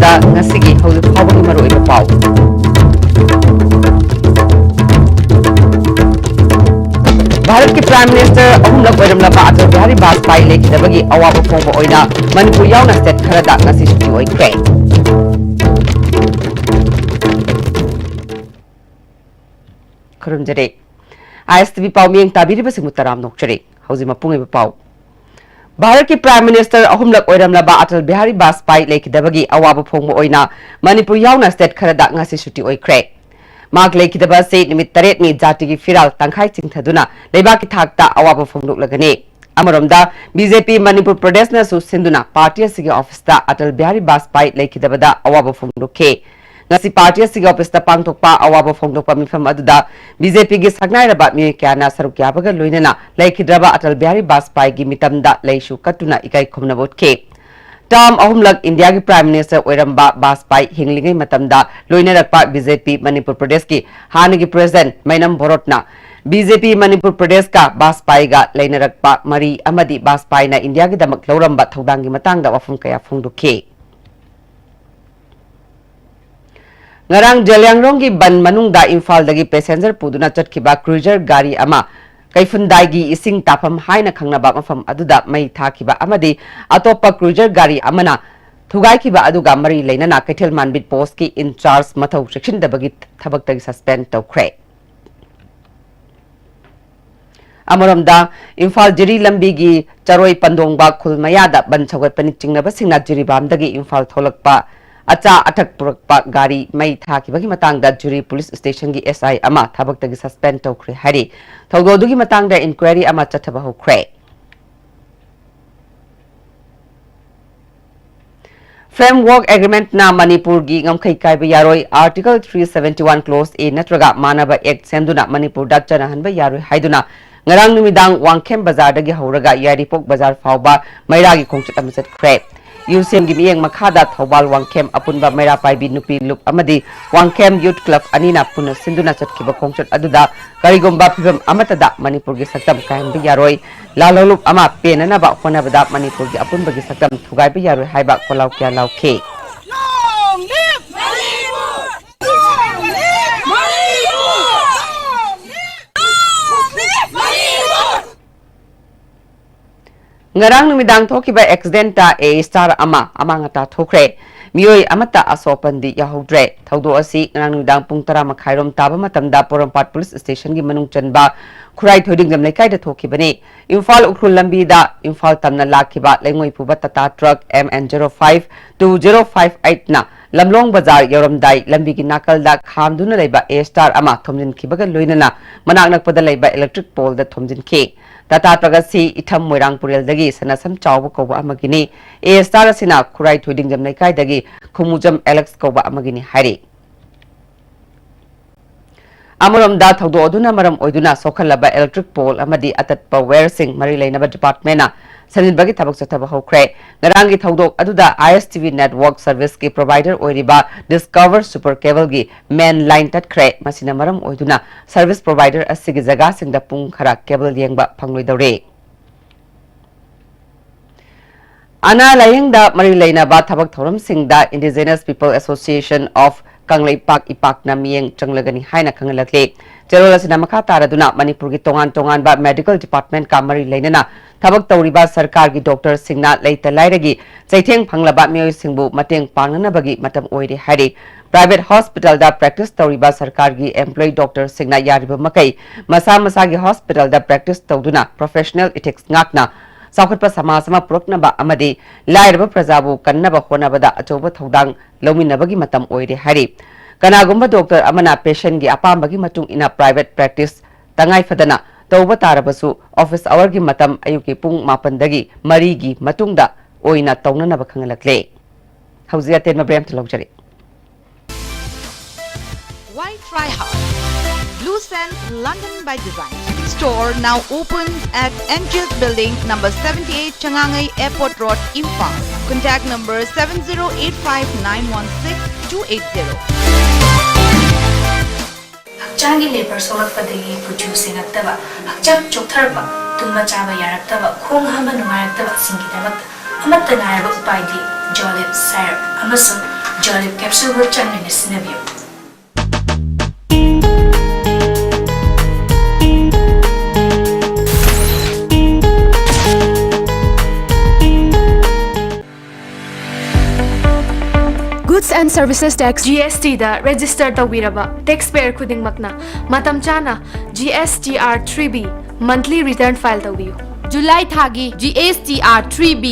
ꯇꯥꯕꯗ ꯉꯁꯤꯒꯤ ꯍꯧꯖꯤꯛ ꯐꯥꯎꯕꯒꯤ ꯃꯔꯨꯑꯣꯏꯕ ꯄꯥꯎ भारत की प्राइम मिनिस्टर अहुमलक ओइरमलबा अटल बिहारी वाजपेयी लेखिदबगी अवाबा फोंबा ओइना मणिपुर यावना स्टेट खरदा ngasi सुटी ओइख्रे खरुमजरे आईएसटीवी पाउमिंग ताबिरिबसिंग मुतराम नोकचरे हौजि मपुंगेबा पाउ भारत की प्राइम मिनिस्टर अहुमलक ओइरमलबा अटल बिहारी वाजपेयी लेखिदबगी अवाबा फोंबा ओइना मणिपुर यावना स्टेट खरदा ngasi सुटी ओइख्रे मार्क लेखिदबा से निमित 8 नि जाति की फिराल तंखाई चिंथदुना लेबा की थाकता अवाबा फोंदोकलगने अमरमदा बीजेपी मणिपुर प्रदेश न सिंधुना पार्टी सिगे ऑफिस ता अटल बिहारी वाजपेयी लेखिदबदा अवाबा फोंदोके ngasi पार्टी सिगे ऑफिस ता पांगथोकपा अवाबा फोंदोकपा मिफम अदुदा बीजेपी गी सगनाइरबा मी क्याना सरुक याबगा लोइनना लेखिद्रबा अटल बिहारी वाजपेयी गी मितमदा लेसु कटुना इकाई खुमनबोटके टर्म अहुमलक इंडिया की प्राइम मिनिस्टर ओइरंबा वाजपेयी हिंगलिंगै मतमदा लोइनरकपा बीजेपी मणिपुर प्रदेश की हानगी प्रेसिडेंट मैनम बोरोटना बीजेपी मणिपुर प्रदेश का वाजपेयी गा लेनरकपा मरी अमदी वाजपेयी ना इंडिया की दमक लौरंबा थौदांगी मतंगदा वफम कया फोंदोखे ngarang Jalyangrong की बन मनुंगदा इम्फाल दगी पैसेंजर पुदुना चटखिबा क्रूजर गाड़ी अमा कैफुंदाईगी इसिंग ताफम हाइना खंगनाबा मफम अदुदा मई थाखिबा अमदी अतोपा क्रूजर गाड़ी अमना थुगाइखिबा अदुगा मरी लेनना कैथेल मानबिट पोस्ट की इंचार्ज मथौ सेक्शन दबगी थबक्तगी सस्पेंड तौख्रे अमरमदा इम्फाल जिरी लंबी की चरोई पंदोंगबा खुलमयादा बन छगतपनि चिंगनबा सिंगना जिरीबामदगी इम्फाल थोलकपा अचा अटक पुरकपा गाड़ी मई थाखिबगी मतंगदा जुरी पुलिस स्टेशन की एसआई अमा थबक्तगी सस्पेंड तौख्रे हरि थौदोदुगी मतंगदा इंक्वायरी अमा चथबा होख्रे फ्रेमवर्क एग्रीमेंट ना मणिपुर की ngमखै कायबा यारोय आर्टिकल 371 क्लोज ए नत्रगा मानबा एक्ट सेंदुना मणिपुर दा चनहनबा यारोय हाइदुना ngarang numidag wangkhem bazar dagi hauraga yaripok bazar fauba mairagi khongchit ama chatkhre यूसेम की मियंग मखादा थौबाल वांगखेम अपुनबा मेरा पाइबी नुपी लुप अमदी वांगखेम यूथ क्लब अनीना पुन सिंधुना चटखिबा खोंगचट अदुदा करिगुम्बा फिबम अमतदा मणिपुर की सक्तम कायमबि यारोय लालौलुप अमा पेननबा होनबदा मणिपुर की अपुनबा की सक्तम थुगाइबि यारोय हाइबा कोलाव क्या लावखे ngarang numidang thokiba accident ta a star ama amangata thokre mioi amata asopandi yahodre thaudo asi ngarang numidang pung 10 makhairom taba matamda porampat police station gi manung chanba khurai thoding jam lekai da thokibani imphal ukhul lambi da imphal tamna lakhiba lengoi puba tata truck MN05 2058 na lamlong bazar yoramdai lambi gi nakal da khamduna leiba a star ama thomjin khibaga loinana manak nakpada leiba electric pole da thomjin ke Tata Pragasi itam moirang purel dagi sanasam chawba koba amagini a star sina khurai thoding jam lekai dagi khumujam Alex koba amagini hari Amaram da thaudo oduna maram oiduna sokhalaba electric pole amadi atatpa wire sing mari leinaba department na sanjinbagi thabak chathaba hokre ngarangi thaudo aduda ISTV network service ki provider oiriba discover super cable gi main line tatkre masina maram oiduna service provider asigi jaga singda pung khara cable yengba phangloi dore ana layengda mari leinaba thabak thoram singda indigenous people association of Kanglei Park Ipak na miyeng changlagani haina khangalakle Cherola sina makha taraduna Manipur gi tongan ba medical department ka mari leinana thabak tawriba sarkar gi doctor singna leita lairagi chaitheng phanglaba miyoi singbu mateng pangnana bagi matam oire hari private hospital da practice tawriba sarkar gi employee doctor singna yariba makai masa gi hospital da practice tawduna professional ethics ngakna Saukhatpa samasama puroknaba amadi lairaba prajabu kannaba honabada achoba thodang lominabagi matam oire hari kanagumba doctor amana patient gi apambagi matung ina private practice tangai fadana tawba tarabasu office hour gi matam ayuki pung 9 dagi mari gi matungda oina tawnanaba khangalakle hauzi aten brem thlokjari Why try hard? Blue Sense London by Design store now open at NGS Building number 78 Changangai Airport Road, Imphal. Contact number 7085916280. Hakchangi labor solakpadagi producing attaba hakchak choktarba tumba chaba yaraktaba khong hama nungayaktaba singidabak ꯑꯃꯠꯇ ꯉꯥꯏꯔꯕ ꯎꯄꯥꯏꯗꯤ ꯖꯣꯂꯤꯞ ꯁꯥꯏꯔꯞ ꯑꯃꯁꯨꯡ ꯖꯣꯂꯤꯞ ꯀꯦꯞꯁꯨꯜꯕꯨ ꯆꯪꯃꯤꯟꯅ ꯁꯤꯖꯤꯟꯅꯕꯤꯌꯨ꯫ Goods and Services Tax GST da register tawbiraba taxpayer khudingmakna matam chana GSTR 3B monthly return file tawbiyu. July thagi GSTR 3B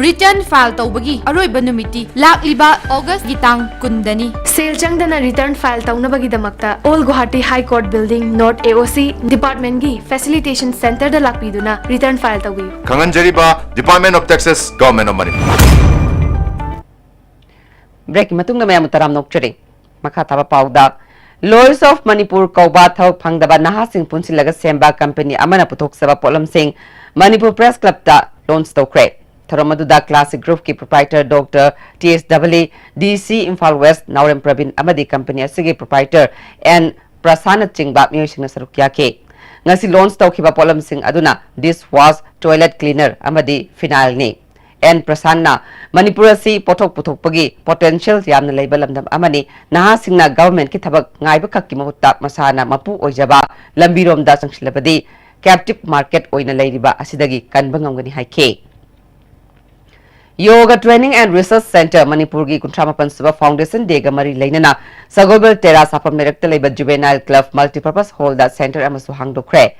return file tawbagi aroiba numiti lakliba August gitang kundani. Sale changdana return file tawnabagi damakta All Guwahati High Court Building North AOC Department gi Facilitation Center da lakpiduna return file tawbiyu. Kanganjariba Department of Taxes Government of Manipur. Break matungna mayam taram nokchari makha thaba pauda Lawyers of Manipur kauba thau phangdaba naha sing punsilaga semba company amana puthok saba polam sing Manipur Press Club ta launch tawkre thoromaduda classic group ki proprietor Dr. TSW DC Imphal West Naurem Pravin amadi company asigi proprietor and Prasana Chingba miyosing sarukya ke ngasi launch tawkhiba polam sing aduna this was toilet cleaner amadi final ni and Prasanna Manipur si pothok puthok pagi potential yamna leiba lamdam amani naha singna government ki thabak ngaiba khakki mahutta masana mapu oijaba lambirom da sangsilabadi captive market oina leiriba asidagi kanba ngamgani haike Yoga Training and Research Center Manipur gi Kuntramapan Suba Foundation Dega Mari Lainana Sagobel Terrace Apam Director Labor Juvenile Club Multipurpose Hall that center amasu hangdokre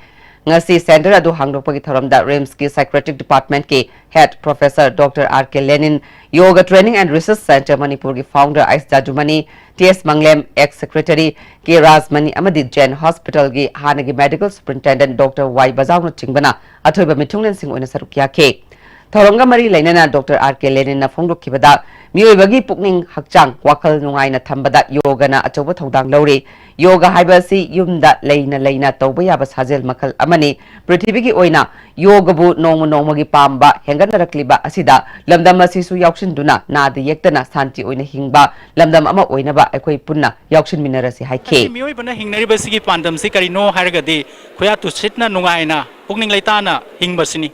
ngasi center adu hangdokpagi thoramda RIMS ki Psychiatric Department ki Head Professor Dr. R.K. Lenin Yoga Training and Research Center Manipur ki Founder Ais Jajumani T.S. Manglem Ex-Secretary K. Rajmani Amadi Jain Hospital ki Hanagi Medical Superintendent Dr. Y. Bazawna Chingbana Athoiba Mithunglen Singh oina sarukya ke Thoronga Mari Lainana Dr. R.K. Lenin na phongdokkibada miyoibagi pukning hakchang wakal nungai na thambada yoga na achoba thodang lori yoga haibasi yumda leina tawba yaba sajel makal amani prithibigi oina yoga bu nongma gi pamba hengannarakliba asida lamdam asisu yaukshinduna nadi yektana santi oina hingba lamdam ama oina ba aikoi punna yauksin minarasi haike miyoibana hingnaribasi gi pandam si karino hargadi khoya tu sitna nungaina pukning leitana hingbasini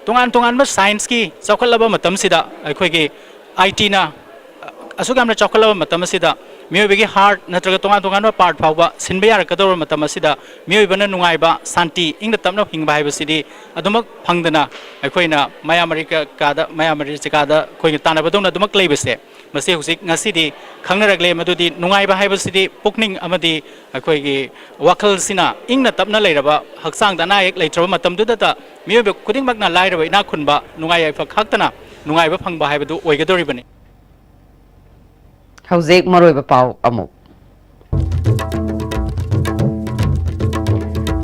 tongan ma science ki chawkhalaba matam sida aikoi gi IT na asugam na chawkhalaba matam sida miyoibagi heart natraga tongan ma part phawba sinba yarakador matam sida miyoibana nungaiba santi ingda tamna hingba haibasidi adumak phangdana aikoina mayamari kada koi tanaba dongna adumak leibase mase husik ngasidi khangnaragle madudi nungaiba haibasidi pukning amadi aikoigi wakal sina ingna tapna leiraba haksang dana ek leitraba matam dudata miyoiba kudingmakna lairaba ina khunba nungai fa khaktana nungaiba phangba haibadu oigadoribani Hauzik Maroiba Pau Amuk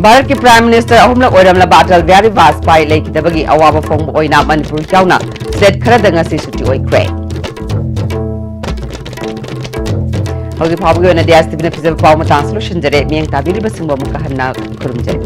Bharat ki Prime Minister ahumlak oiramla Atal Bihari Vajpayee leikidabagi awaba phongba oina Manipur yauna state kharada ngasi suti oikre Hauzik phawgi oina DSTV na phizaba pau matang solution jare miyang tabiriba singba muka hanna kurumjai